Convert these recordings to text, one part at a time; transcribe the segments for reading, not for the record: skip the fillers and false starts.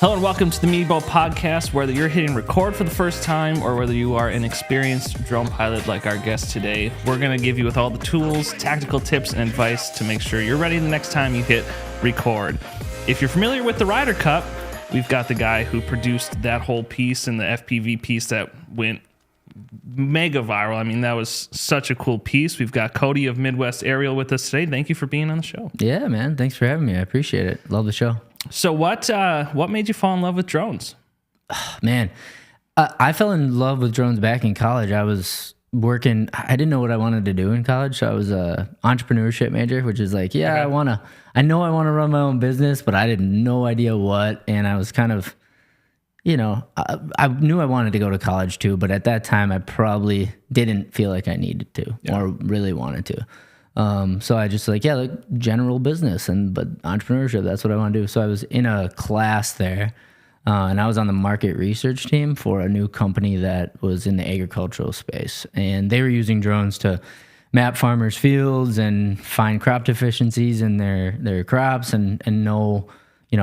Hello and welcome to the Meatball Podcast. Whether you're hitting record for the first time or whether you are an experienced drone pilot like our guest today, we're going to give you with all the tools, tactical tips, and advice to make sure you're ready the next time you hit record. If you're familiar with the Ryder Cup, we've got the guy who produced that whole piece and the FPV piece that went mega viral. I mean, that was such a cool piece. We've got Cody of Midwest Aerial with us today. Thank you for being on the show. Yeah, man. Thanks for having me. I appreciate it. Love the show. So what made you fall in love with drones? Man, I fell in love with drones back in college. I was working. I didn't know what I wanted to do in college. So I was a entrepreneurship major, which is like, I know I want to run my own business, but I had no idea what. And I was kind of, I knew I wanted to go to college too, but at that time I probably didn't feel like I needed to or really wanted to. So I just like general business but entrepreneurship, that's what I want to do. So I was in a class there, and I was on the market research team for a new company that was in the agricultural space, and they were using drones to map farmers' fields and find crop deficiencies in their crops and know,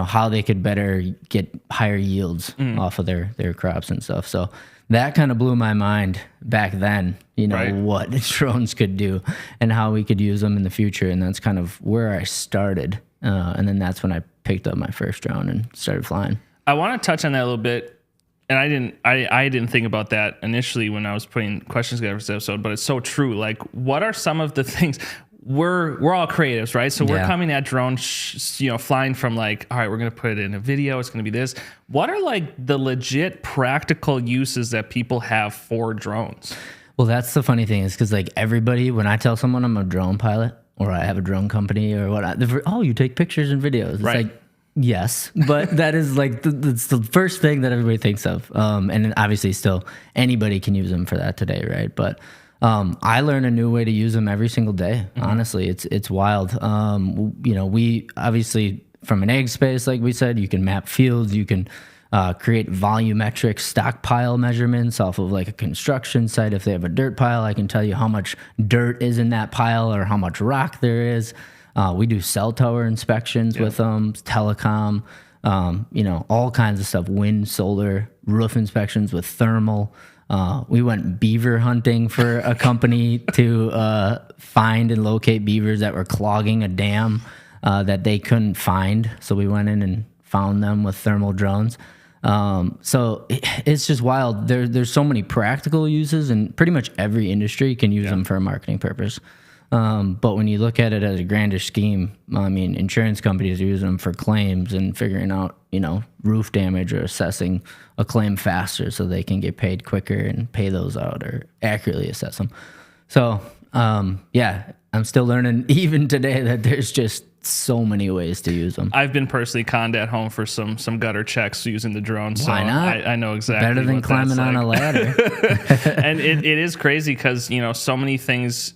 how they could better get higher yields off of their crops and stuff. So that kind of blew my mind back then, what drones could do and how we could use them in the future. And that's kind of where I started. And then that's when I picked up my first drone and started flying. I want to touch on that a little bit. And I didn't think about that initially when I was putting questions together for this episode, but it's so true. Like, what are some of the things? We're all creatives, right? So we're coming at drones, flying from like, all right, we're going to put it in a video. It's going to be this. What are like the legit practical uses that people have for drones? Well, that's the funny thing is because like everybody, when I tell someone I'm a drone pilot or I have a drone company or what, you take pictures and videos. It's like, yes, but that is like it's the first thing that everybody thinks of. And obviously still anybody can use them for that today, right? But I learn a new way to use them every single day. Honestly, it's wild. We obviously from an ag space, like we said, you can map fields, you can create volumetric stockpile measurements off of like a construction site. If they have a dirt pile, I can tell you how much dirt is in that pile or how much rock there is. We do cell tower inspections with them, telecom, all kinds of stuff, wind, solar, roof inspections with thermal. We went beaver hunting for a company to find and locate beavers that were clogging a dam that they couldn't find. So we went in and found them with thermal drones. So it's just wild. There's so many practical uses, and pretty much every industry can use them for a marketing purpose. But when you look at it as a grander scheme, I mean, insurance companies use them for claims and figuring out, roof damage or assessing a claim faster so they can get paid quicker and pay those out or accurately assess them. So, I'm still learning even today that there's just so many ways to use them. I've been personally conned at home for some gutter checks using the drone. So why not? I know exactly. Better than climbing on a ladder. And it is crazy because, so many things.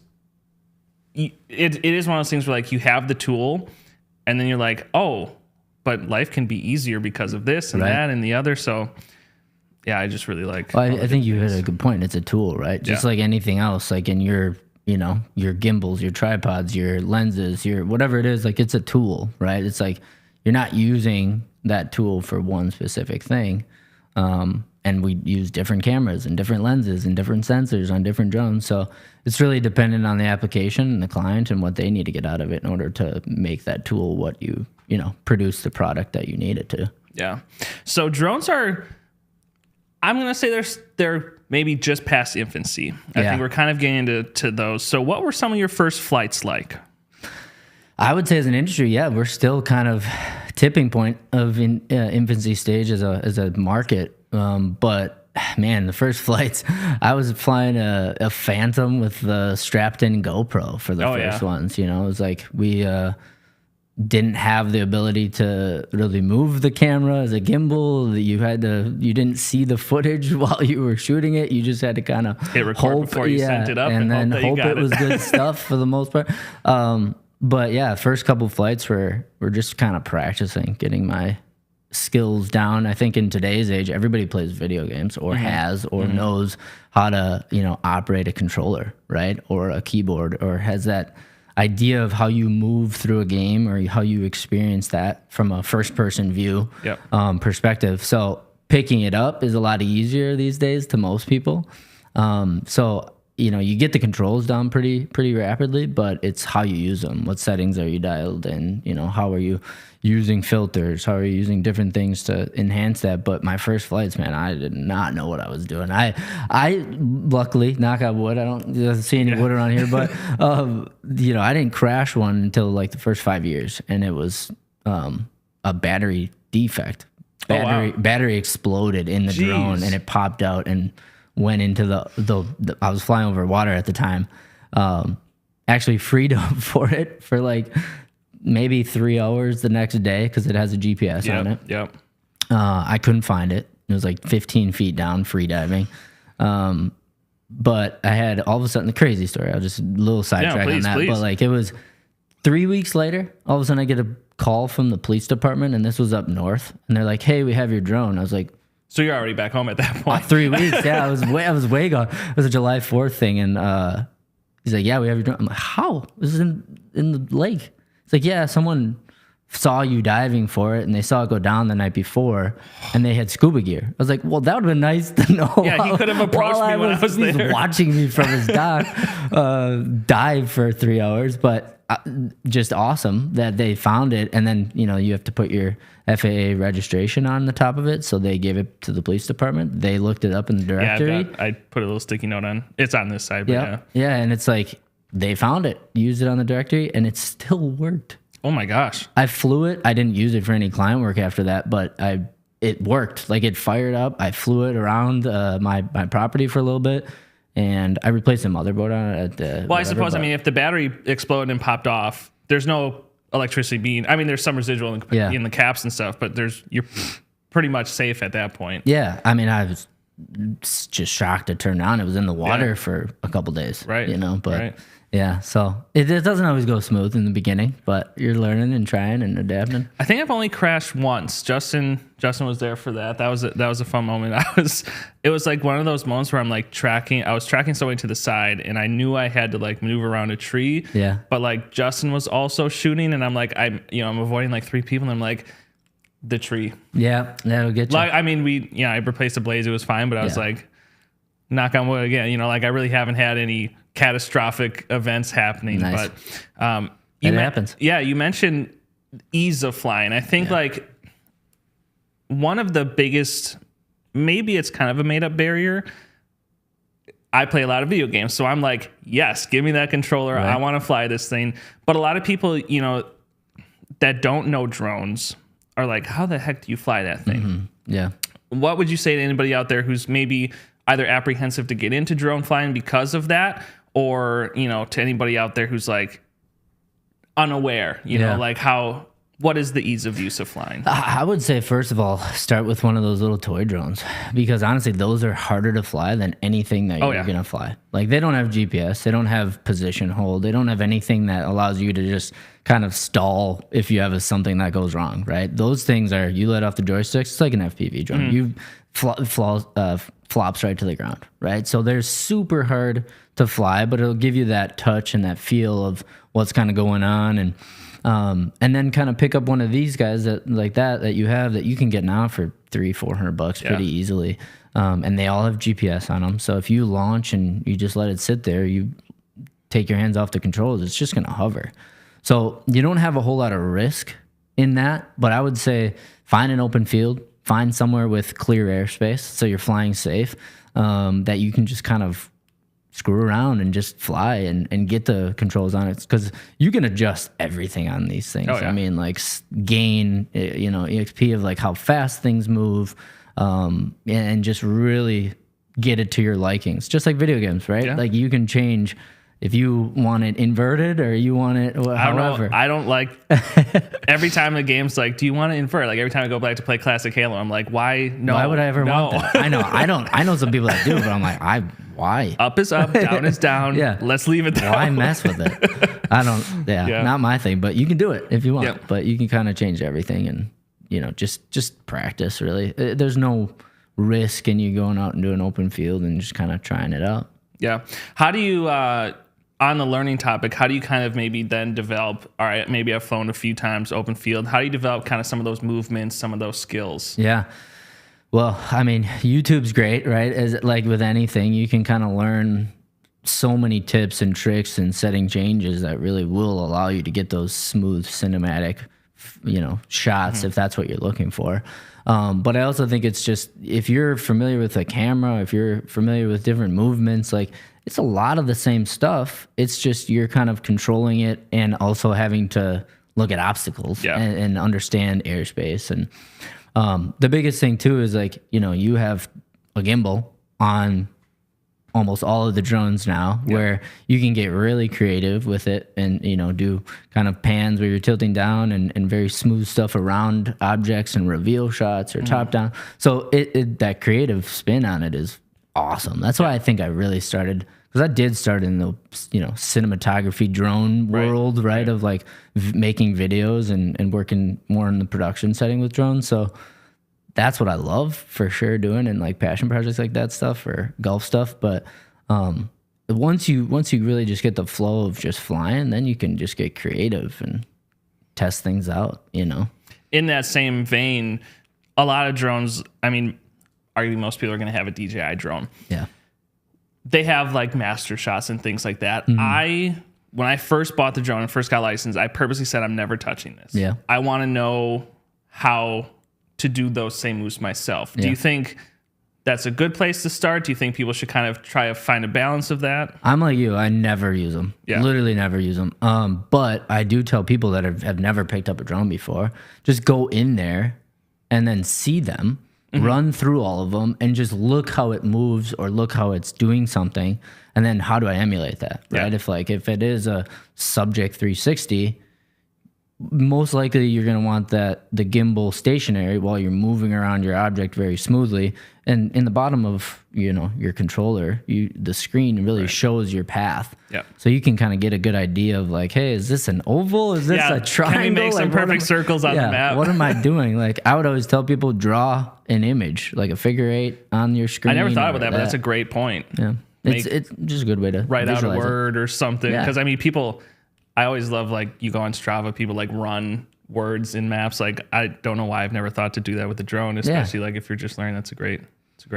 It is one of those things where like you have the tool and then you're like, oh, but life can be easier because of this and that and the other. So yeah, I just really like. Well, I think you hit a good point. It's a tool, right? Just like anything else, like in your gimbals, your tripods, your lenses, your whatever it is, like it's a tool, right? It's like you're not using that tool for one specific thing. And we use different cameras and different lenses and different sensors on different drones. So it's really dependent on the application and the client and what they need to get out of it in order to make that tool what you produce the product that you need it to. Yeah. So drones are, I'm going to say they're maybe just past infancy. I think we're kind of getting into those. So what were some of your first flights like? I would say as an industry, we're still kind of tipping point of infancy stage as a market. But man, the first flights, I was flying a Phantom with the strapped in GoPro for the first ones. It was like we didn't have the ability to really move the camera as a gimbal. You didn't see the footage while you were shooting it. You just had to kind of hit record before you sent it up, and then hope it was good stuff for the most part. But first couple flights were just kind of practicing, getting my skills down. I think in today's age, everybody plays video games or has or knows how to, operate a controller, right? Or a keyboard, or has that idea of how you move through a game or how you experience that from a first person view perspective. So picking it up is a lot easier these days to most people. So, you get the controls down pretty rapidly, but it's how you use them. What settings are you dialed in? How are you using filters? How are you using different things to enhance that? But my first flights, man, I did not know what I was doing. I luckily, knock on wood, I don't see any wood around here, but I didn't crash one until like the first 5 years, and it was a battery defect. Battery exploded in the drone, and it popped out and went into the I was flying over water at the time. Actually freed up for it for like maybe 3 hours the next day because it has a GPS on it. Yep. I couldn't find it. It was like 15 feet down, free diving. But I had all of a sudden the crazy story. I'll just a little sidetrack on that. Please. But like it was 3 weeks later, all of a sudden I get a call from the police department, and this was up north, and they're like, "Hey, we have your drone." I was like, so you're already back home at that point. 3 weeks, yeah. I was way gone. It was a July 4th thing, and he's like, "Yeah, we have your drone." I'm like, "How? This is in the lake." It's like, "Yeah, someone saw you diving for it, and they saw it go down the night before, and they had scuba gear." I was like, "Well, that would have been nice to know." Yeah, he could have approached me when I was there. He's watching me from his dock dive for 3 hours, but just awesome that they found it, and then you have to put your FAA registration on the top of it, so they gave it to the police department. They looked it up in the directory. Yeah, I put a little sticky note on. It's on this side, but yeah, and it's like they found it, used it on the directory, and it still worked. Oh my gosh! I flew it. I didn't use it for any client work after that, but it worked. Like it fired up. I flew it around my property for a little bit. And I replaced the motherboard on it. I suppose, if the battery exploded and popped off, there's no electricity being, there's some residual in the caps and stuff, but you're pretty much safe at that point. Yeah. I was just shocked to turn on. It was in the water for a couple days. Right. But right. Yeah, so it doesn't always go smooth in the beginning, but you're learning and trying and adapting. I think I've only crashed once. Justin was there for that. That was a fun moment. It was like one of those moments where I'm like I was tracking somebody to the side, and I knew I had to like maneuver around a tree. Yeah. But like Justin was also shooting, and I'm like I'm avoiding like three people, and I'm like the tree. Yeah, that'll get you. Like I replaced the blades. It was fine, but I was like, knock on wood again. I really haven't had any catastrophic events happening. Nice. But it happens. Yeah, you mentioned ease of flying. I think like one of the biggest, maybe it's kind of a made up barrier. I play a lot of video games, so I'm like, yes, give me that controller. Right. I want to fly this thing. But a lot of people, that don't know drones are like, how the heck do you fly that thing? Mm-hmm. Yeah. What would you say to anybody out there who's maybe either apprehensive to get into drone flying because of that, or, to anybody out there who's like unaware, like what is the ease of use of flying? I would say, first of all, start with one of those little toy drones, because honestly, those are harder to fly than anything that you're going to fly. Like they don't have GPS, they don't have position hold, they don't have anything that allows you to just kind of stall if you have something that goes wrong, right? Those things are, you let off the joysticks, it's like an FPV drone. Mm-hmm. You flops right to the ground, right? So they're super hard to fly, but it'll give you that touch and that feel of what's kind of going on, and then kind of pick up one of these guys that you have that you can get now for $300-$400 pretty easily, and they all have GPS on them. So if you launch and you just let it sit there, you take your hands off the controls, it's just going to hover. So you don't have a whole lot of risk in that, but I would say find an open field. Find somewhere with clear airspace so you're flying safe, that you can just kind of screw around and just fly and get the controls on it, because you can adjust everything on these things. Oh, yeah. Like gain, EXP of like how fast things move, and just really get it to your likings, just like video games, right? Yeah. Like you can change if you want it inverted or you want it however. I don't like every time the game's like, do you want to invert? Like every time I go back to play classic Halo, I'm like, why? No. Why would I ever want that? I know some people that do, but I'm like, why? Up is up, down is down. Yeah. Let's leave it there. Why mess with it? Not my thing, but you can do it if you want. Yep. But you can kind of change everything and, just practice really. There's no risk in you going out and doing open field and just kind of trying it out. Yeah. How do you, on the learning topic, how do you kind of maybe then develop, all right, maybe I've flown a few times open field. How do you develop kind of some of those movements, some of those skills? Yeah. Well, I mean, YouTube's great, right? As like with anything, you can kind of learn so many tips and tricks and setting changes that really will allow you to get those smooth cinematic, shots if that's what you're looking for. But I also think it's just, if you're familiar with a camera, if you're familiar with different movements, like it's a lot of the same stuff. It's just you're kind of controlling it and also having to look at obstacles and understand airspace. And the biggest thing too is like, you have a gimbal on almost all of the drones now where you can get really creative with it and, do kind of pans where you're tilting down and very smooth stuff around objects and reveal shots or top down. So that creative spin on it is awesome. That's why I think I really started, because I did start in the, cinematography drone world, right? Of like making videos and working more in the production setting with drones. So that's what I love for sure doing, and like passion projects like that stuff or golf stuff. But once you really just get the flow of just flying, then you can just get creative and test things out, In that same vein, a lot of drones, I mean, arguably most people are going to have a DJI drone. Yeah. They have like master shots and things like that. When I first bought the drone and first got licensed, I purposely said, I'm never touching this. Yeah. I want to know how to do those same moves myself. Do you think that's a good place to start? Do you think people should kind of try to find a balance of that? I'm like you. I never use them. Yeah. Literally never use them. But I do tell people that have never picked up a drone before, just go in there and then see them, run through all of them, and just look how it moves or look how it's doing something. And then how do I emulate that, right? If it is a subject 360, most likely you're going to want the gimbal stationary while you're moving around your object very smoothly. And in the bottom of, your controller, the screen really shows your path. Yeah. So you can kind of get a good idea of like, hey, is this an oval? Is this a triangle? Can we make some perfect circles on the map? What am I doing? Like, I would always tell people, draw an image, like a figure 8 on your screen. I never thought about that, but that's a great point. Yeah. It's just a good way to write out a word or something. Because I mean, I always love, like, you go on Strava, people like run words in maps. Like, I don't know why I've never thought to do that with the drone, especially like if you're just learning. It's a great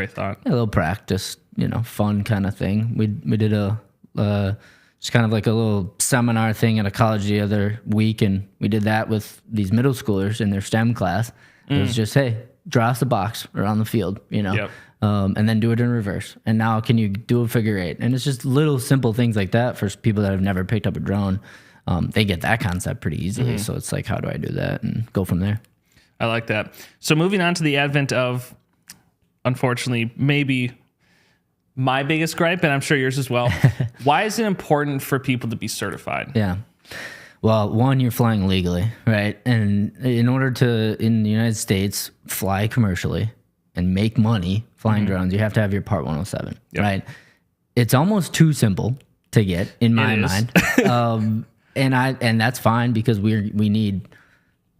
thought. A little practice, fun kind of thing. We did just kind of like a little seminar thing at a college the other week, and we did that with these middle schoolers in their STEM class. It was just, hey, draw us a box around the field, and then do it in reverse. And now can you do a figure 8? And it's just little simple things like that for people that have never picked up a drone. They get that concept pretty easily. So it's like, how do I do that? And go from there. I like that. So moving on to the advent of, unfortunately, maybe my biggest gripe, and I'm sure yours as well. Why is it important for people to be certified? Yeah. Well, one, you're flying legally, right? And in order to, in the United States, fly commercially and make money flying drones, you have to have your Part 107, right? It's almost too simple to get, in my mind. And that's fine, because we need,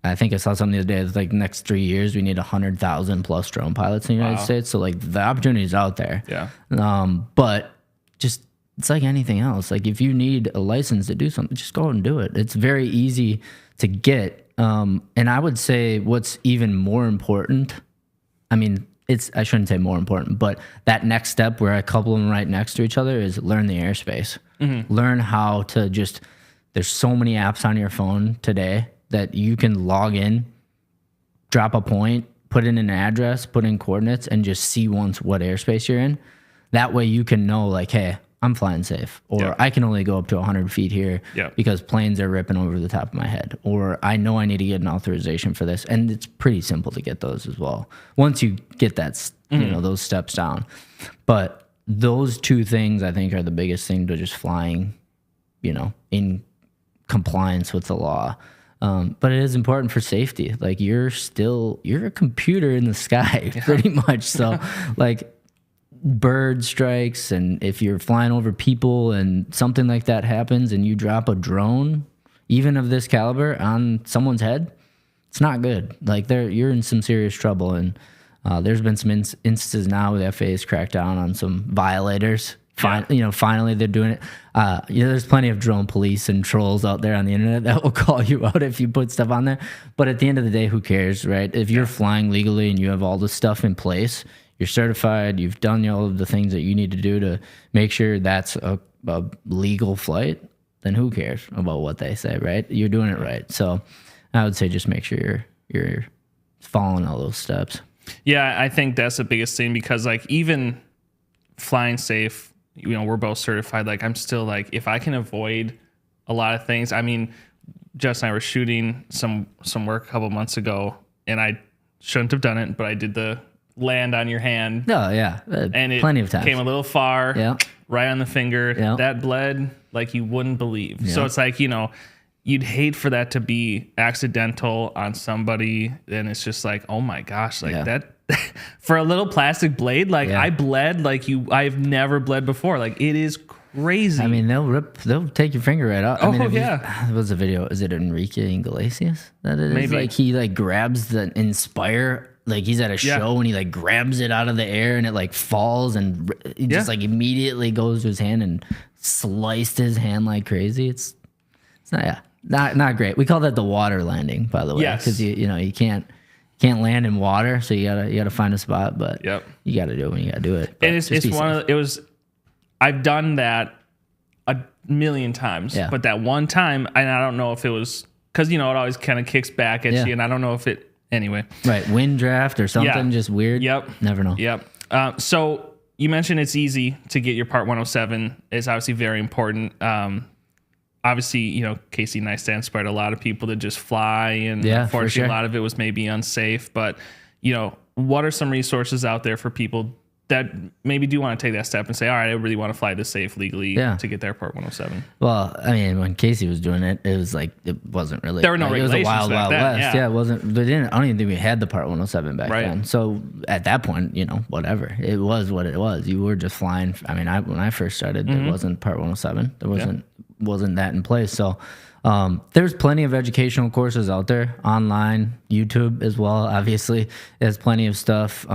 I think I saw something the other day, it's like next 3 years, we need 100,000 plus drone pilots in the United States. So like the opportunity is out there. Yeah. But just, it's like anything else. Like if you need a license to do something, just go out and do it. It's very easy to get. And I would say what's even more important, I mean, I shouldn't say more important, but that next step where I couple them right next to each other is learn the airspace. Learn how to there's so many apps on your phone today that you can log in, drop a point, put in an address, put in coordinates, and just see once what airspace you're in. That way you can know, like, hey, I'm flying safe, or I can only go up to 100 feet here because planes are ripping over the top of my head, or I know I need to get an authorization for this. And it's pretty simple to get those as well once you get that, those steps down. But those two things, I think, are the biggest thing to just flying, in compliance with the law. But it is important for safety. Like you're a computer in the sky pretty much. So like bird strikes, and if you're flying over people and something like that happens and you drop a drone, even of this caliber, on someone's head, it's not good. Like you're in some serious trouble. And there's been some instances now where the FAA has cracked down on some violators Finally they're doing it. There's plenty of drone police and trolls out there on the internet that will call you out if you put stuff on there. But at the end of the day, who cares, right? If you're flying legally and you have all this stuff in place, you're certified, you've done all of the things that you need to do to make sure that's a legal flight, then who cares about what they say, right? You're doing it right. So I would say just make sure you're following all those steps. Yeah, I think that's the biggest thing, because like even flying safe, we're both certified. Like I'm still like, if I can avoid a lot of things, I mean, Jess and I were shooting some work a couple months ago, and I shouldn't have done it, but I did the land on your hand. Oh yeah, and it plenty of times came a little far, right on the finger. That bled like you wouldn't believe. So it's like, you'd hate for that to be accidental on somebody, and it's just like, oh my gosh, like that. For a little plastic blade, like I bled like I've never bled before. Like it is crazy. I mean, they'll take your finger right out. Oh, I mean, yeah. There was a video. Is it Enrique Iglesias that it is? Maybe. Like he like grabs the Inspire. Like he's at a show and he like grabs it out of the air and it like falls and it just like immediately goes to his hand and sliced his hand like crazy. It's not great. We call that the water landing, by the way, because you can't land in water, so you gotta find a spot, but you gotta do it when you gotta do it. But and I've done that a million times, but that one time, and I don't know if it was because it always kind of kicks back at you, and I don't know if it anyway. Right, wind draft or something just weird. Never know. So you mentioned it's easy to get your Part 107. It's obviously very important. Obviously, Casey Neistat inspired a lot of people to just fly, and unfortunately, a lot of it was maybe unsafe. But, what are some resources out there for people that maybe do want to take that step and say, all right, I really want to fly this safe legally to get their Part 107? Well, I mean, when Casey was doing it, it was like, it wasn't really. There were no regulations. It was a wild, wild west. Yeah, it wasn't. I don't even think we had the Part 107 back then. So at that point, whatever. It was what it was. You were just flying. I mean, when I first started, there wasn't Part 107. There wasn't that in place. So there's plenty of educational courses out there online, YouTube as well. Obviously, there's plenty of stuff.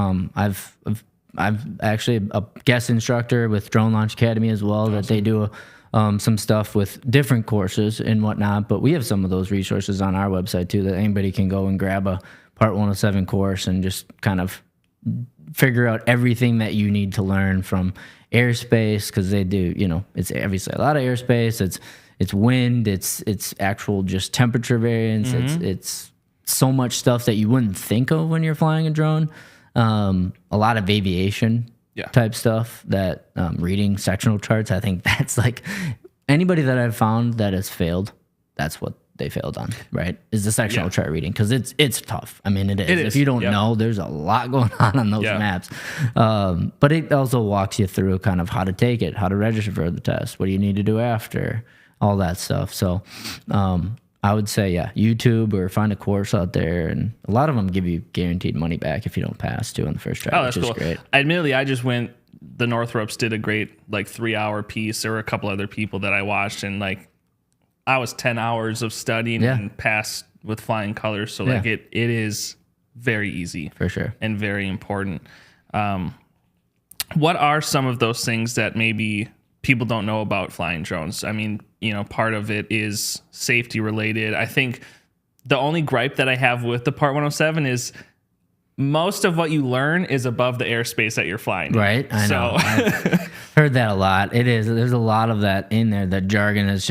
I've actually a guest instructor with Drone Launch Academy as well. Awesome. That they do some stuff with different courses and whatnot. But we have some of those resources on our website too, that anybody can go and grab a Part 107 course and just kind of figure out everything that you need to learn from airspace, because they do, it's obviously a lot of airspace. It's wind. It's actual just temperature variance. It's so much stuff that you wouldn't think of when you're flying a drone. A lot of aviation type stuff that reading sectional charts. I think that's like anybody that I've found that has failed, that's what they failed on, right? Is the sectional chart reading, because it's tough. I mean, it is. If you don't know, there's a lot going on those maps. But it also walks you through kind of how to take it, how to register for the test, what do you need to do after, all that stuff. So I would say, YouTube, or find a course out there, and a lot of them give you guaranteed money back if you don't pass too on the first try, which is great. Admittedly, I just went. The Northrops did a great 3-hour piece. There were a couple other people that I watched, and I was 10 hours of studying and passed with flying colors. So it is very easy for sure and very important. What are some of those things that maybe people don't know about flying drones? I mean, part of it is safety related. I think the only gripe that I have with the Part 107 is most of what you learn is above the airspace that you're flying. Right. I know. I've heard that a lot. It is. There's a lot of that in there. That jargon is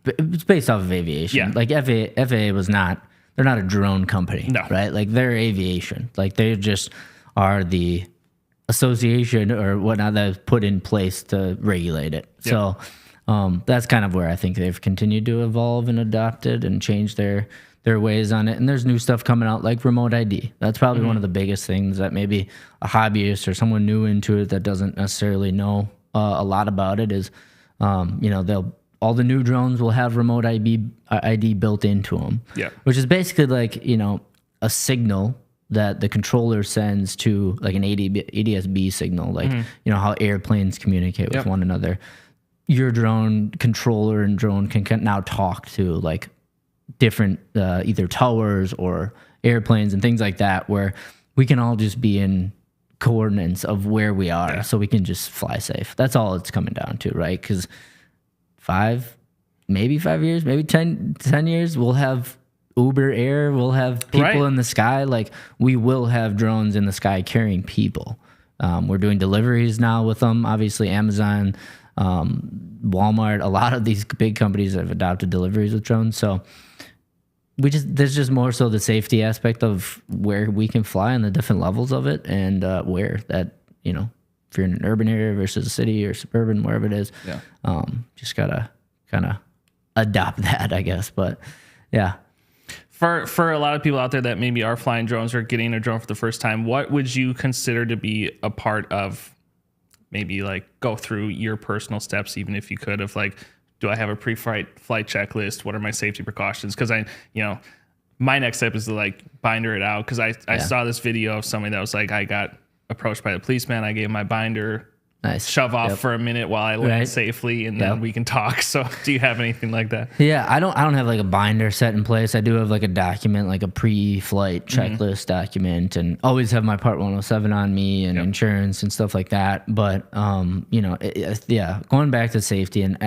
it's based off of aviation. Yeah. Like FAA was not, they're not a drone company. No. Right. Like they're aviation. Like they just are the association or whatnot that's put in place to regulate it. Yep. So that's kind of where I think they've continued to evolve and adopted and change their ways on it. And there's new stuff coming out like remote ID. That's probably one of the biggest things that maybe a hobbyist or someone new into it that doesn't necessarily know a lot about it is, all the new drones will have remote ID built into them. Yeah. Which is basically like, a signal that the controller sends to like an ADS-B signal, like, how airplanes communicate with one another. Your drone controller and drone can now talk to like different either towers or airplanes and things like that, where we can all just be in coordinates of where we are so we can just fly safe. That's all it's coming down to, right? Because 5 years, maybe 10 years, we'll have Uber Air, we'll have people in the sky. Like, we will have drones in the sky carrying people. We're doing deliveries now with them. Obviously, Amazon, Walmart, a lot of these big companies have adopted deliveries with drones. So there's just more so the safety aspect of where we can fly and the different levels of it, and where that, you know, if you're in an urban area versus a city or suburban, wherever it is, just gotta kind of adopt that, I guess. But yeah. For a lot of people out there that maybe are flying drones or getting a drone for the first time, what would you consider to be a part of, maybe like go through your personal steps, even if you could, of like, do I have a flight checklist? What are my safety precautions? Because my next step is to like binder it out. Because I saw this video of somebody that was like, I got approached by the policeman. I gave my binder, shove off for a minute while I land safely, and then we can talk. So do you have anything like that? Yeah, I don't have like a binder set in place. I do have like a document, like a pre-flight checklist document, and always have my Part 107 on me and insurance and stuff like that. But going back to safety, and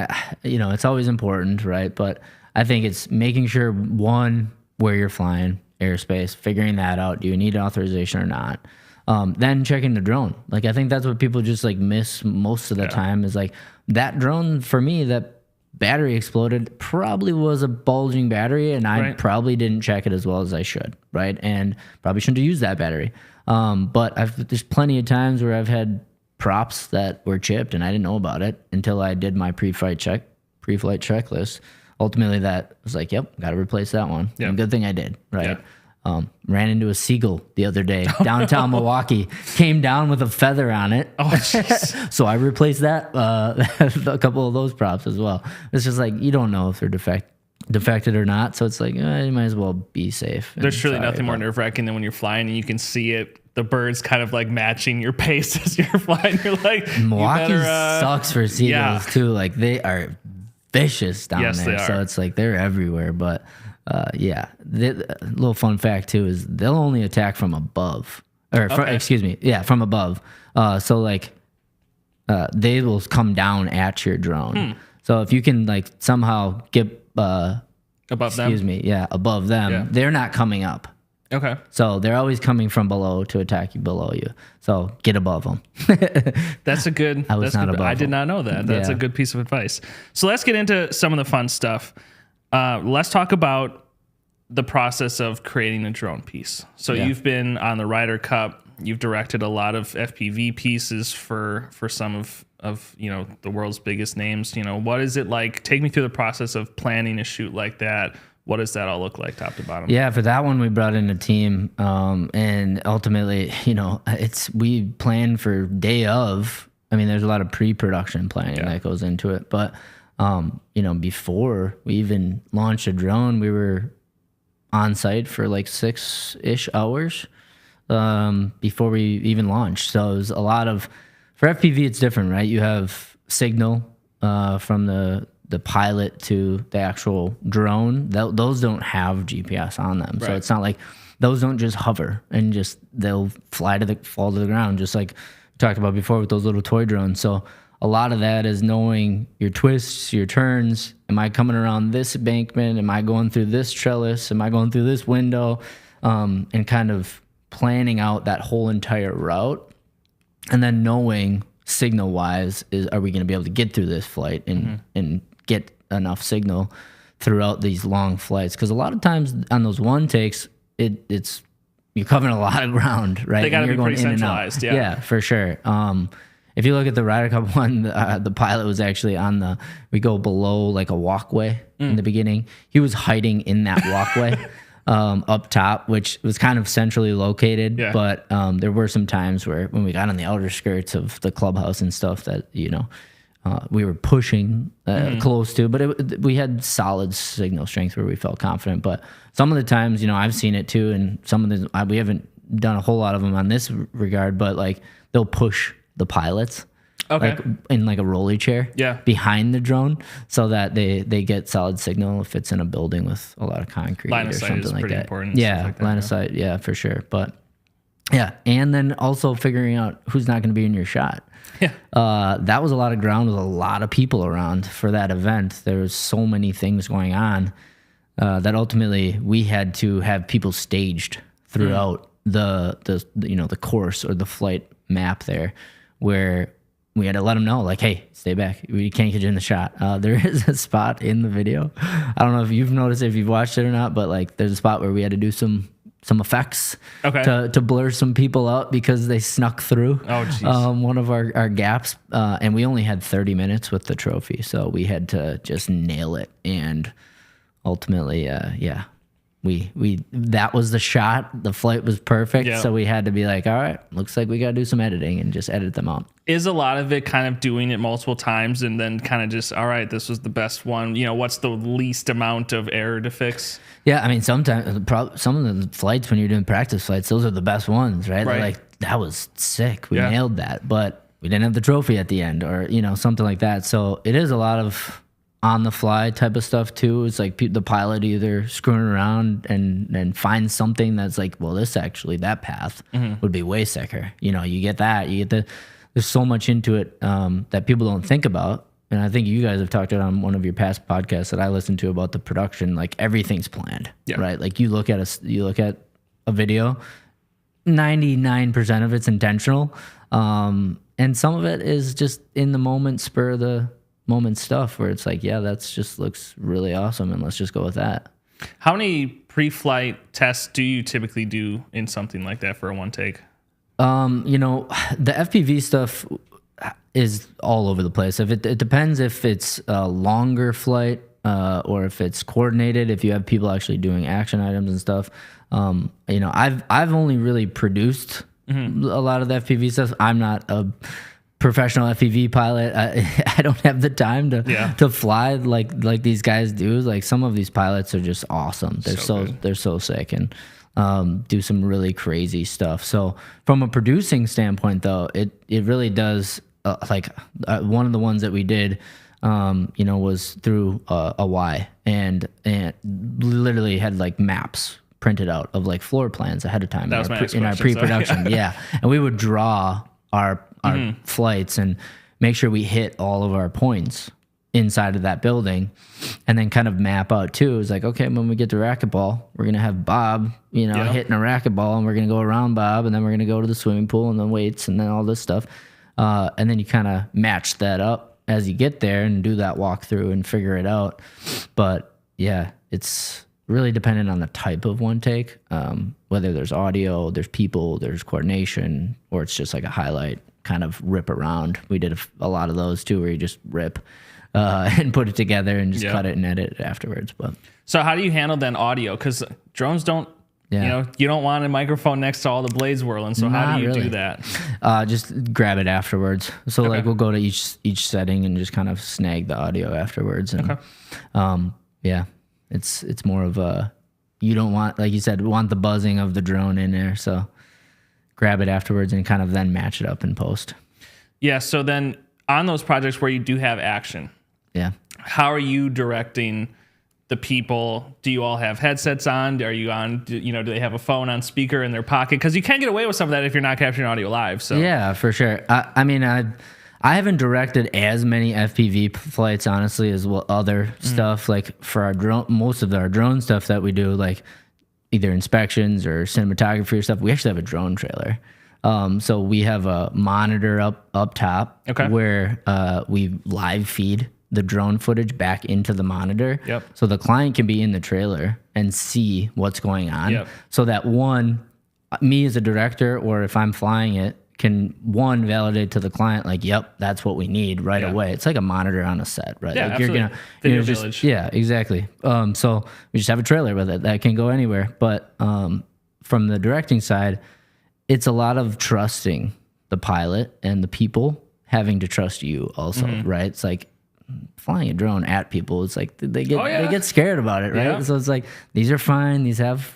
it's always important, right? But I think it's making sure, one, where you're flying, airspace, figuring that out. Do you need authorization or not? Then checking the drone. Like, I think that's what people just like miss most of the time, is like, that drone, for me, that battery exploded, probably was a bulging battery, and I probably didn't check it as well as I should, right? And probably shouldn't have used that battery. But there's plenty of times where I've had props that were chipped and I didn't know about it until I did my pre-flight checklist. Ultimately, that was like, yep, got to replace that one. And good thing I did, right? Ran into a seagull the other day downtown Milwaukee, came down with a feather on it. So I replaced that, a couple of those props as well. It's just like, you don't know if they're defected or not. So it's like, you might as well be safe. There's surely nothing more nerve-wracking than when you're flying and you can see it, the birds kind of like matching your pace as you're flying. You're like, Milwaukee sucks for seagulls too. Like, they are vicious down there. So it's like, they're everywhere. But the little fun fact too is they'll only attack from above, from above. So like, they will come down at your drone. So if you can like somehow get above them, they're not coming up. Okay. So they're always coming from below to attack you below you. So get above them. That's a good. I did not know that. That's a good piece of advice. So let's get into some of the fun stuff. Let's talk about the process of creating a drone piece. So you've been on the Ryder Cup. You've directed a lot of FPV pieces for some of the world's biggest names. What is it like? Take me through the process of planning a shoot like that. What does that all look like, top to bottom? Yeah, for that one, we brought in a team, and ultimately, we planned for day of. I mean, there's a lot of pre-production planning that goes into it, but before we even launched a drone, we were on site for like 6-ish hours before we even launched. So it was a lot of, for FPV, it's different, right? You have signal from the pilot to the actual drone. Those don't have GPS on them. So it's not like, those don't just hover and just, they'll fall to the ground, just like we talked about before with those little toy drones. So a lot of that is knowing your twists, your turns. Am I coming around this embankment? Am I going through this trellis? Am I going through this window? And kind of planning out that whole entire route. And then knowing signal-wise, are we going to be able to get through this flight and get enough signal throughout these long flights? Because a lot of times on those one takes, it's you're covering a lot of ground, right? They got to be pretty centralized. Yeah, for sure. If you look at the Ryder Cup one, the pilot was actually we go below like a walkway in the beginning. He was hiding in that walkway up top, which was kind of centrally located. Yeah. But there were some times when we got on the outer skirts of the clubhouse and stuff that, we were pushing close to, but we had solid signal strength where we felt confident. But some of the times, I've seen it too, and some of we haven't done a whole lot of them on this regard, but like they'll push the pilots like in like a rolly chair behind the drone so that they get solid signal if it's in a building with a lot of concrete line or of sight something is like pretty that. Important. Yeah, like line of sight, for sure. But Yeah, and then also figuring out who's not going to be in your shot. Yeah. That was a lot of ground with a lot of people around for that event. There was so many things going on that ultimately we had to have people staged throughout the course or the flight map there, where we had to let them know, like, hey, stay back. We can't get you in the shot. There is a spot in the video. I don't know if you've noticed if you've watched it or not, but like there's a spot where we had to do some effects to blur some people out because they snuck through one of our gaps. And we only had 30 minutes with the trophy. So we had to just nail it. And ultimately, we that was the shot. The flight was perfect. So we had to be like, all right, looks like we got to do some editing and just edit them out. Is a lot of it kind of doing it multiple times and then kind of just, all right, this was the best one. What's the least amount of error to fix? Yeah, I mean, sometimes some of the flights when you're doing practice flights, those are the best ones, right? Like, that was sick. We nailed that, but we didn't have the trophy at the end or, something like that. So it is a lot of on the fly type of stuff too. It's like the pilot either screwing around and find something that's like, well, that path would be way sicker. You get that, there's so much into it that people don't think about. And I think you guys have talked about on one of your past podcasts that I listened to about the production, like everything's planned, right? Like you look at a video, 99% of it's intentional. And some of it is just in the moment, spur of the moment stuff where it's like, yeah, that's just looks really awesome. And let's just go with that. How many pre-flight tests do you typically do in something like that for a one take? The FPV stuff is all over the place. If it depends if it's a longer flight or if it's coordinated, if you have people actually doing action items and stuff. I've only really produced a lot of the FPV stuff. I'm not a professional FPV pilot. I don't have the time to fly like these guys do. Like some of these pilots are just awesome. They're so sick and do some really crazy stuff. So from a producing standpoint, though, it really does. One of the ones that we did, was through a Y and literally had like maps printed out of like floor plans ahead of time in our pre-production. Yeah, and we would draw our flights and make sure we hit all of our points inside of that building, and then kind of map out too. It's like, okay, when we get to racquetball, we're gonna have Bob, hitting a racquetball, and we're gonna go around Bob, and then we're gonna go to the swimming pool and then weights and then all this stuff. And then you kind of match that up as you get there and do that walkthrough and figure it out. But yeah, it's really dependent on the type of one take, whether there's audio, there's people, there's coordination, or it's just like a highlight kind of rip around. We did a lot of those too, where you just rip and put it together and just cut it and edit it afterwards. But so how do you handle then audio? Because drones don't, you don't want a microphone next to all the blades whirling. So how do you do that? Just grab it afterwards. So like we'll go to each setting and just kind of snag the audio afterwards. And it's more of a, you don't want, like you said, want the buzzing of the drone in there. So grab it afterwards and kind of then match it up in post. Yeah. So then on those projects where you do have action, how are you directing the people? Do you all have headsets on? Are you on, do they have a phone on speaker in their pocket? Because you can get away with some of that if you're not capturing audio live. So yeah, for sure. I haven't directed as many FPV flights, honestly, as well other stuff. Like for our drone, most of our drone stuff that we do, like either inspections or cinematography or stuff, we actually have a drone trailer. So we have a monitor up top where we live feed the drone footage back into the monitor. So the client can be in the trailer and see what's going on. So that me as a director, or if I'm flying it, can validate to the client, like, yep, that's what we need right away. It's like a monitor on a set, right? Yeah, like absolutely. Video village. Yeah, exactly. So we just have a trailer with it that can go anywhere. But from the directing side, it's a lot of trusting the pilot and the people having to trust you also, right? It's like flying a drone at people. It's like they get scared about it, right? So it's like, these are fine. These have,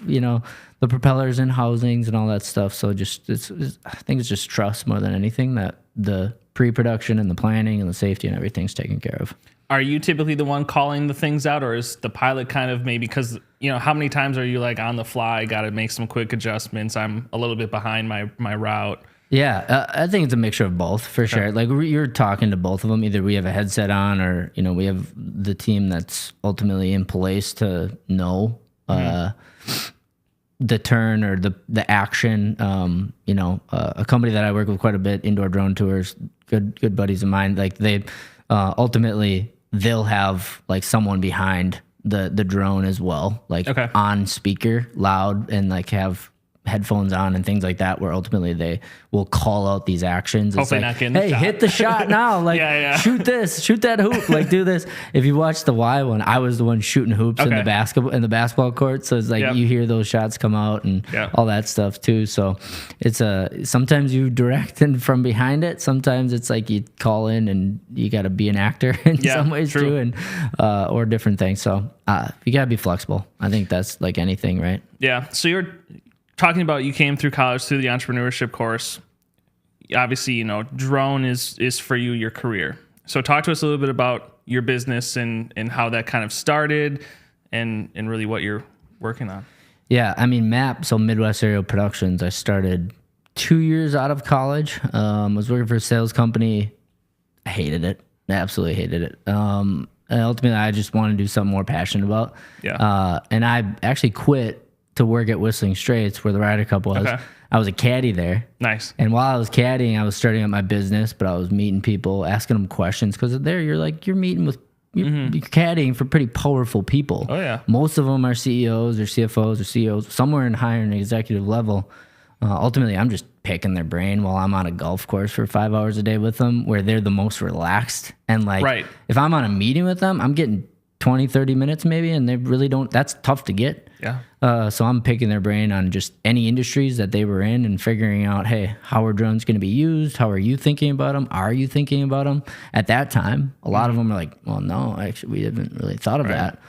the propellers and housings and all that stuff. So I think it's just trust more than anything, that the pre-production and the planning and the safety and everything's taken care of. are you typically the one calling the things out, or is the pilot kind of maybe, because, how many times are you like on the fly, got to make some quick adjustments, I'm a little bit behind my route? Yeah, I think it's a mixture of both for sure. Like you're talking to both of them. Either we have a headset on, or we have the team that's ultimately in place to know the turn or the action. A company that I work with quite a bit, Indoor Drone Tours, good buddies of mine. Like they ultimately they'll have like someone behind the drone as well, like on speaker, loud, and like have headphones on and things like that, where ultimately they will call out these actions. It's hopefully like, not getting the hey, shot. hit the shot now. Like, shoot this, shoot that hoop. Like, do this. If you watch the Y one, I was the one shooting hoops in the basketball court. So it's like you hear those shots come out and all that stuff too. So it's sometimes you direct and from behind it. Sometimes it's like you call in and you got to be an actor in some ways too, and or different things. So you got to be flexible. I think that's like anything, right? Yeah. So you're talking about, you came through college through the entrepreneurship course. Obviously, drone is for you your career. So talk to us a little bit about your business and how that kind of started and really what you're working on. Yeah, I mean, MAP, so Midwest Aerial Productions, I started 2 years out of college. Was working for a sales company. I hated it. I absolutely hated it. And ultimately, I just wanted to do something more passionate about. Yeah. And I actually quit to work at Whistling Straits, where the Ryder Cup was. Okay. I was a caddy there. Nice. And while I was caddying, I was starting up my business, but I was meeting people, asking them questions, because there you're meeting with, you're caddying for pretty powerful people. Oh, yeah. Most of them are CEOs or CFOs or CEOs, somewhere in higher and executive level. Ultimately, I'm just picking their brain while I'm on a golf course for 5 hours a day with them, where they're the most relaxed. And like, if I'm on a meeting with them, I'm getting 20, 30 minutes maybe, and they really don't, that's tough to get. Yeah. So I'm picking their brain on just any industries that they were in and figuring out, hey, how are drones going to be used? How are you thinking about them? Are you thinking about them? At that time, a lot of them are like, well, no, actually, we haven't really thought of that.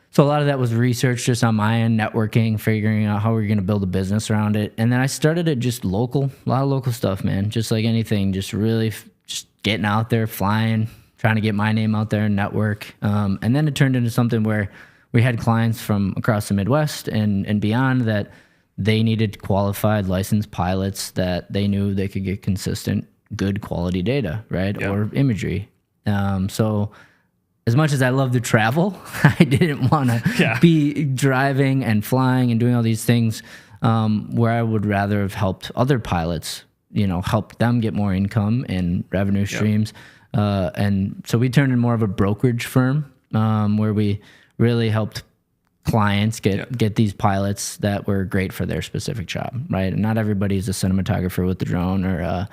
So a lot of that was research just on my end, networking, figuring out how we're going to build a business around it. And then I started it just local, a lot of local stuff, man. Just like anything, just really just getting out there, flying, trying to get my name out there and network. And then it turned into something where we had clients from across the Midwest and beyond that they needed qualified licensed pilots that they knew they could get consistent, good quality data, right? Yep. Or imagery. So as much as I love to travel, I didn't want to be driving and flying and doing all these things where I would rather have helped other pilots, helped them get more income and revenue streams. And so we turned in more of a brokerage firm where we really helped clients get these pilots that were great for their specific job, right? And not everybody's a cinematographer with the drone or,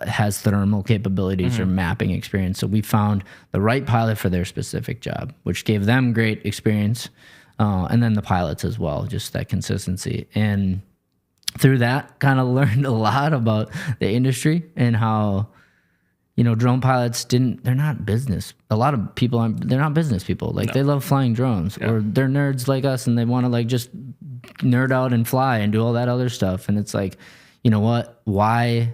has thermal capabilities or mapping experience. So we found the right pilot for their specific job, which gave them great experience. And then the pilots as well, just that consistency. And through that, kind of learned a lot about the industry and how, drone pilots they're not business. A lot of people, they're not business people. Like they love flying drones or they're nerds like us and they want to like just nerd out and fly and do all that other stuff. And it's like, you know what? Why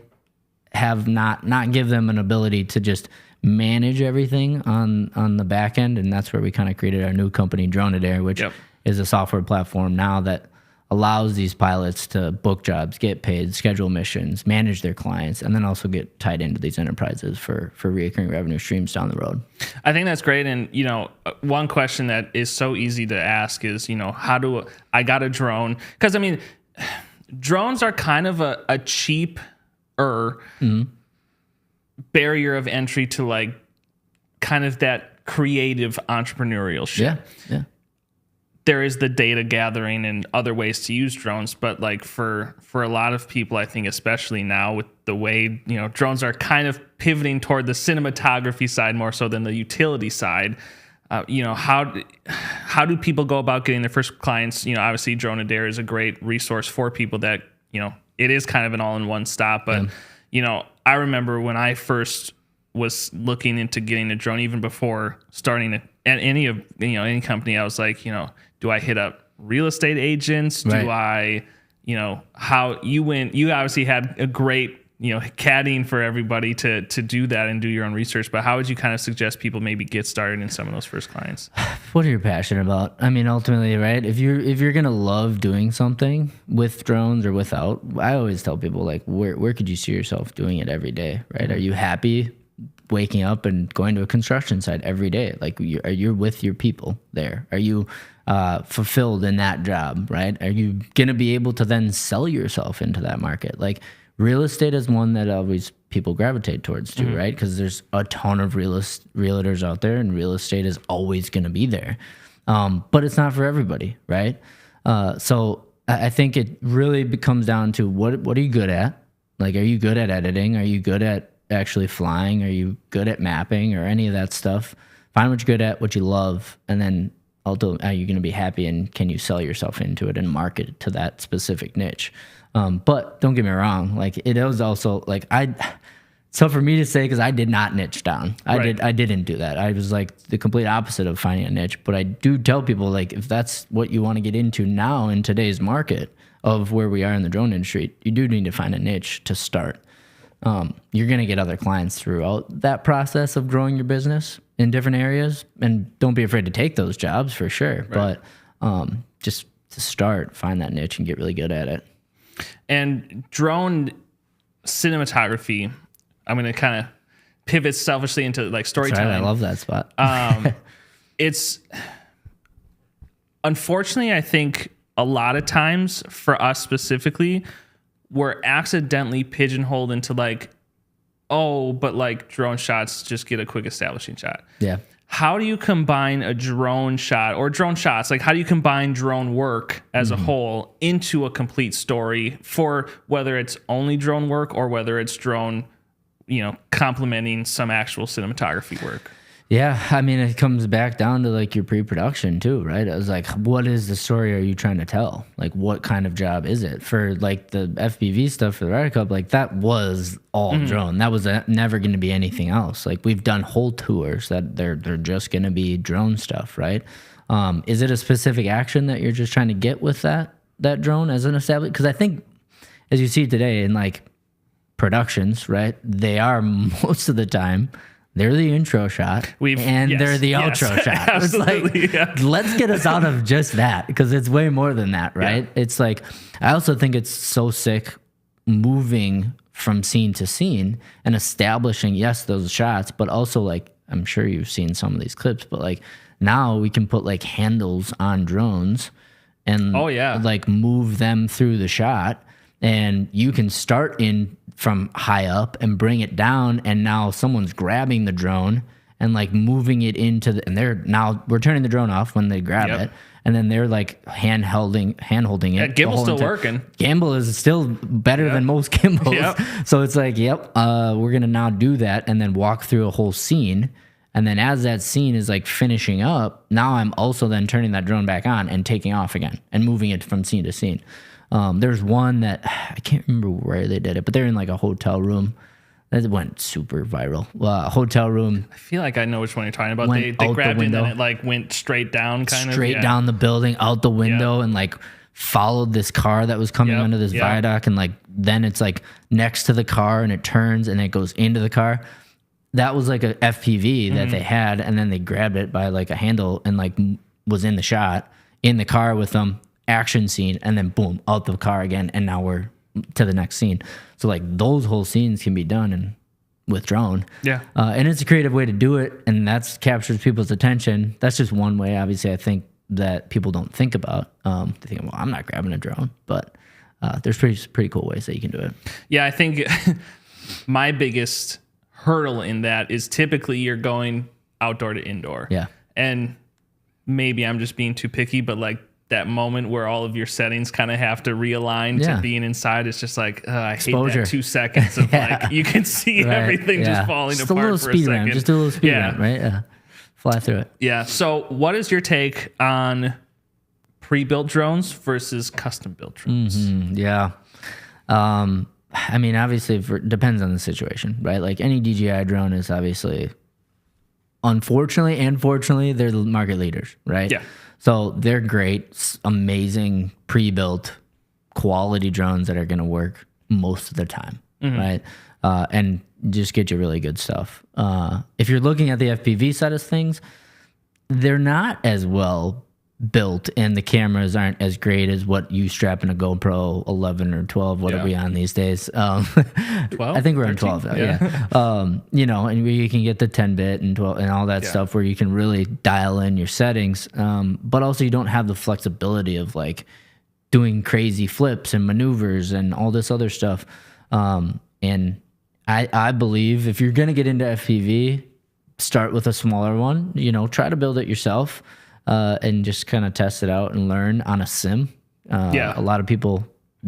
have not give them an ability to just manage everything on the back end? And that's where we kind of created our new company, Droneadair, which is a software platform now that allows these pilots to book jobs, get paid, schedule missions, manage their clients, and then also get tied into these enterprises for recurring revenue streams down the road. I think that's great. And, one question that is so easy to ask is, how do I got a drone? Because, I mean, drones are kind of a cheaper barrier of entry to like kind of that creative entrepreneurial shit. Yeah. There is the data gathering and other ways to use drones, but like for a lot of people, I think especially now with the way, drones are kind of pivoting toward the cinematography side more so than the utility side. How do people go about getting their first clients? Obviously Droneadair is a great resource for people that, it is kind of an all-in-one stop, but I remember when I first was looking into getting a drone, even before starting at any company, I was like, do I hit up real estate agents? Right. Do I, how you obviously had a great, caddying for everybody to do that and do your own research. But how would you kind of suggest people maybe get started in some of those first clients? What are you passionate about? I mean, ultimately, right? If you're gonna love doing something with drones or without, I always tell people like, where could you see yourself doing it every day, right? Mm-hmm. Are you happy waking up and going to a construction site every day? Like, are you with your people there? Are you fulfilled in that job, right? Are you gonna be able to then sell yourself into that market? Like, real estate is one that always people gravitate towards too, right? Because there's a ton of realtors out there, and real estate is always going to be there. But it's not for everybody, right? So I think it really comes down to what are you good at? Like, are you good at editing? Are you good at actually flying? Are you good at mapping or any of that stuff? Find what you're good at, what you love, and then ultimately, are you going to be happy, and can you sell yourself into it and market to that specific niche? But don't get me wrong, like, it was also like so for me to say, because I did not niche down, I didn't do that. I was like the complete opposite of finding a niche. But I do tell people, like, if that's what you want to get into now in today's market of where we are in the drone industry, you do need to find a niche to start. You're going to get other clients throughout that process of growing your business in different areas, and don't be afraid to take those jobs for sure. Right. But just to start, find that niche and get really good at it. And drone cinematography, I'm going to kind of pivot selfishly into like storytelling. Right, I love that spot. It's unfortunately, I think a lot of times for us specifically, we're accidentally pigeonholed into like, oh, but like drone shots just get a quick establishing shot. Yeah. How do you combine a drone shot or drone shots? Like, how do you combine drone work as a whole into a complete story for whether it's only drone work or whether it's drone, complementing some actual cinematography work? Yeah. I mean, it comes back down to like your pre-production too, right? It was like, what is the story are you trying to tell? Like, what kind of job is it? For like the FPV stuff for the Ryder Cup, like that was all drone. That was never going to be anything else. Like, we've done whole tours that they're just going to be drone stuff, right? Is it a specific action that you're just trying to get with that drone as an established? Because I think, as you see today in like productions, right, they are most of the time, they're the intro shot they're the outro shot. It's like, let's get us out of just that, because it's way more than that, right? Yeah. It's like, I also think it's so sick moving from scene to scene and establishing, yes, those shots, but also like, I'm sure you've seen some of these clips, but like now we can put like handles on drones and like move them through the shot. And you can start in from high up and bring it down, and now someone's grabbing the drone and like moving it into and we're turning the drone off when they grab it, and then they're like hand holding it. Yeah, gimbal's still working. Gimbal is still better than most gimbals. So it's like, we're gonna now do that and then walk through a whole scene. And then as that scene is like finishing up, now I'm also then turning that drone back on and taking off again and moving it from scene to scene. There's one that I can't remember where they did it, but they're in like a hotel room. That went super viral. Hotel room. I feel like I know which one you're talking about. They grabbed it and then it like went straight down, straight down the building, out the window, and like followed this car that was coming under this viaduct, and like then it's like next to the car and it turns and it goes into the car. That was like a FPV that they had, and then they grabbed it by like a handle and like was in the shot in the car with them. Action scene, and then boom, out the car again, and now we're to the next scene. So like those whole scenes can be done with drone. And it's a creative way to do it, and that's captures people's attention. That's just one way, obviously, I think that people don't think about. They think, well, I'm not grabbing a drone, but there's pretty cool ways that you can do it. Yeah, I think my biggest hurdle in that is typically you're going outdoor to indoor. Yeah. And maybe I'm just being too picky, but like that moment where all of your settings kind of have to realign to being inside, it's just like, I hate that 2 seconds of like, you can see everything just falling just apart for a second. Round. Just do a little speed round, right? Yeah. Fly through it. Yeah. So what is your take on pre-built drones versus custom-built drones? Yeah. I mean, obviously, depends on the situation, right? Like any DJI drone is obviously, unfortunately and fortunately, they're the market leaders, right? Yeah. So they're great, amazing, pre-built, quality drones that are going to work most of the time, right? And just get you really good stuff. If you're looking at the FPV side of things, they're not as well built, and the cameras aren't as great as what you strap in a GoPro 11 or 12. What are we on these days? 12? I think we're 13? On 12 now. Yeah. You know, and you can get the 10-bit and 12 and all that stuff where you can really dial in your settings. But also you don't have the flexibility of like doing crazy flips and maneuvers and all this other stuff. And I believe if you're going to get into FPV, start with a smaller one, you know, try to build it yourself. And just kind of test it out and learn on a sim. A lot of people,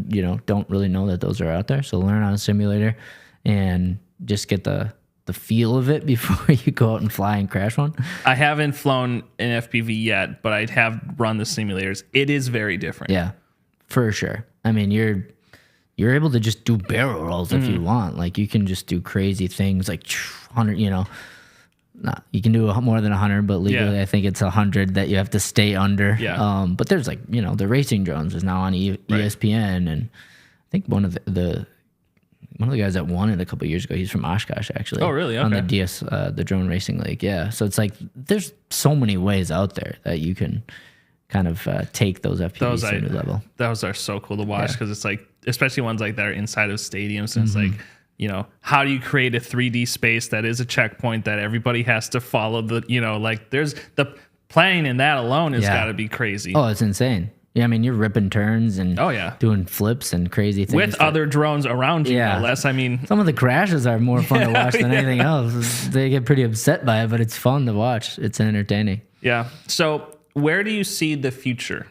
you know, don't really know that those are out there. So learn on a simulator and just get the feel of it before you go out and fly and crash one. I haven't flown an FPV yet, but I have run the simulators. It is very different. Yeah, for sure. I mean, you're able to just do barrel rolls if you want. Like you can just do crazy things like 100, you know. You can do more than 100, but legally I think it's 100 that you have to stay under. But there's like, you know, the racing drones is now on ESPN, and I think one of the guys that won it a couple of years ago, he's from Oshkosh actually. Oh, really? Okay. On the the drone racing league. Yeah. So it's like there's so many ways out there that you can kind of take those FPVs to a new level. Those are so cool to watch because it's like, especially ones like that are inside of stadiums, and it's like, you know, how do you create a 3D space that is a checkpoint that everybody has to follow the, you know, like there's the planning in that alone has got to be crazy. Oh, it's insane. Yeah. I mean, you're ripping turns and doing flips and crazy things. With other drones around you, no less. I mean, some of the crashes are more fun to watch than anything else. They get pretty upset by it, but it's fun to watch. It's entertaining. Yeah. So where do you see the future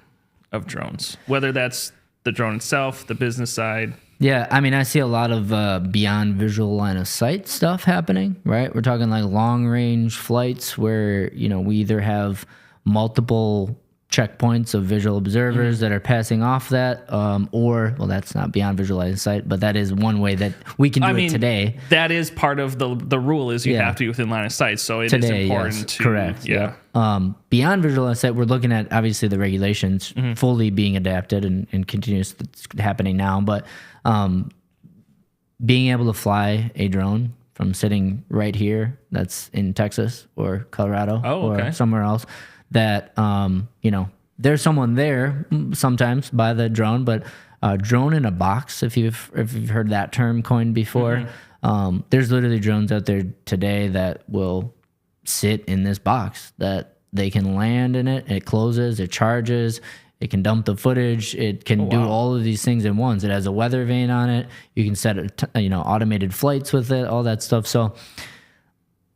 of drones? Whether that's the drone itself, the business side? Yeah, I mean, I see a lot of beyond visual line of sight stuff happening, right? We're talking like long range flights where, you know, we either have multiple checkpoints of visual observers that are passing off that, or, well, that's not beyond visual line of sight, but that is one way that we can do it today. That is part of the rule is you have to be within line of sight, so it is important to... Correct, yeah. Beyond visual line of sight, we're looking at, obviously, the regulations fully being adapted and continuous happening now, but being able to fly a drone from sitting right here, that's in Texas or Colorado or somewhere else, that, you know, there's someone there sometimes by the drone, but drone in a box, if you've heard that term coined before, there's literally drones out there today that will sit in this box, that they can land in it, it closes, it charges, it can dump the footage, it can do all of these things at once. It has a weather vane on it. You can set you know, automated flights with it, all that stuff. So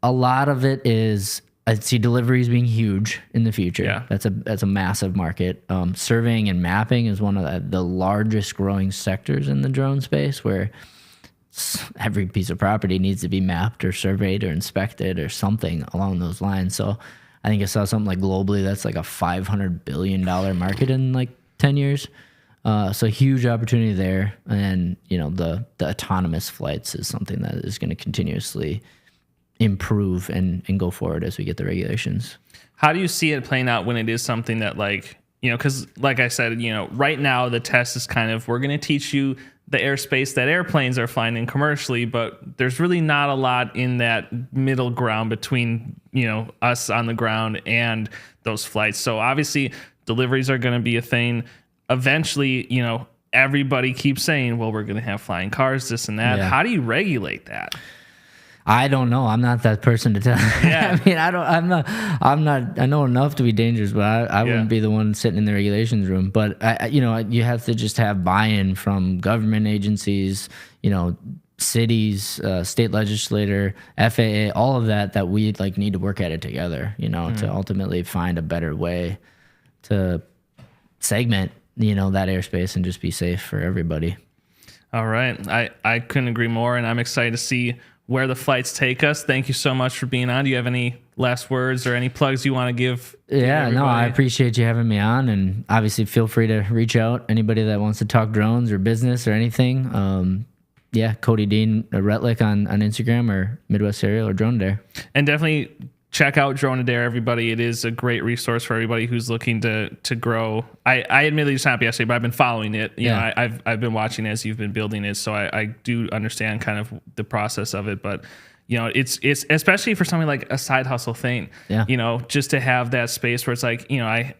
a lot of it is, I see deliveries being huge in the future. Yeah. That's a massive market. Surveying and mapping is one of the largest growing sectors in the drone space, where every piece of property needs to be mapped or surveyed or inspected or something along those lines. So I think I saw something like globally that's like a $500 billion market in like 10 years. So huge opportunity there. And, you know, the autonomous flights is something that is going to continuously improve and go forward as we get the regulations. How do you see it playing out when it is something that, like, you know, because like I said, you know, right now the test is kind of, we're going to teach you the airspace that airplanes are flying in commercially, but there's really not a lot in that middle ground between, you know, us on the ground and those flights. So obviously deliveries are going to be a thing. Eventually, you know, everybody keeps saying, well, we're going to have flying cars, this and that. Yeah. How do you regulate that? I don't know. I'm not that person to tell. Yeah. I mean, I'm not, I know enough to be dangerous, but I wouldn't be the one sitting in the regulations room. But you know, you have to just have buy-in from government agencies, you know, cities, state legislator, FAA, all of that we like need to work at it together, you know, to ultimately find a better way to segment, you know, that airspace and just be safe for everybody. All right. I couldn't agree more, and I'm excited to see where the flights take us. Thank you so much for being on. Do you have any last words or any plugs you want to give? Yeah, no, I appreciate you having me on, and obviously feel free to reach out. Anybody that wants to talk drones or business or anything. Yeah, Cody Retlich on Instagram or Midwest Serial or Droneadair. And definitely check out Droneadair, everybody. It is a great resource for everybody who's looking to grow. I admittedly just happened yesterday, but I've been following it. You know, I've been watching as you've been building it, so I do understand kind of the process of it. But you know, it's especially for something like a side hustle thing. Yeah. You know, just to have that space where it's like, you know, I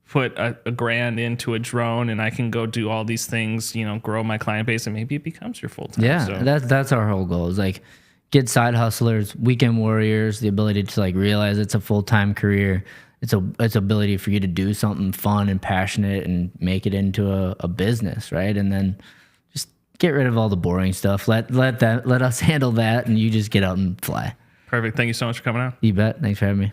put a $1,000 into a drone and I can go do all these things, you know, grow my client base, and maybe it becomes your full time. Yeah, so. that's our whole goal, is like get side hustlers, weekend warriors, the ability to like realize it's a full-time career. It's ability for you to do something fun and passionate and make it into a business, right? And then just get rid of all the boring stuff. Let us handle that, and you just get out and fly. Perfect. Thank you so much for coming out. You bet. Thanks for having me.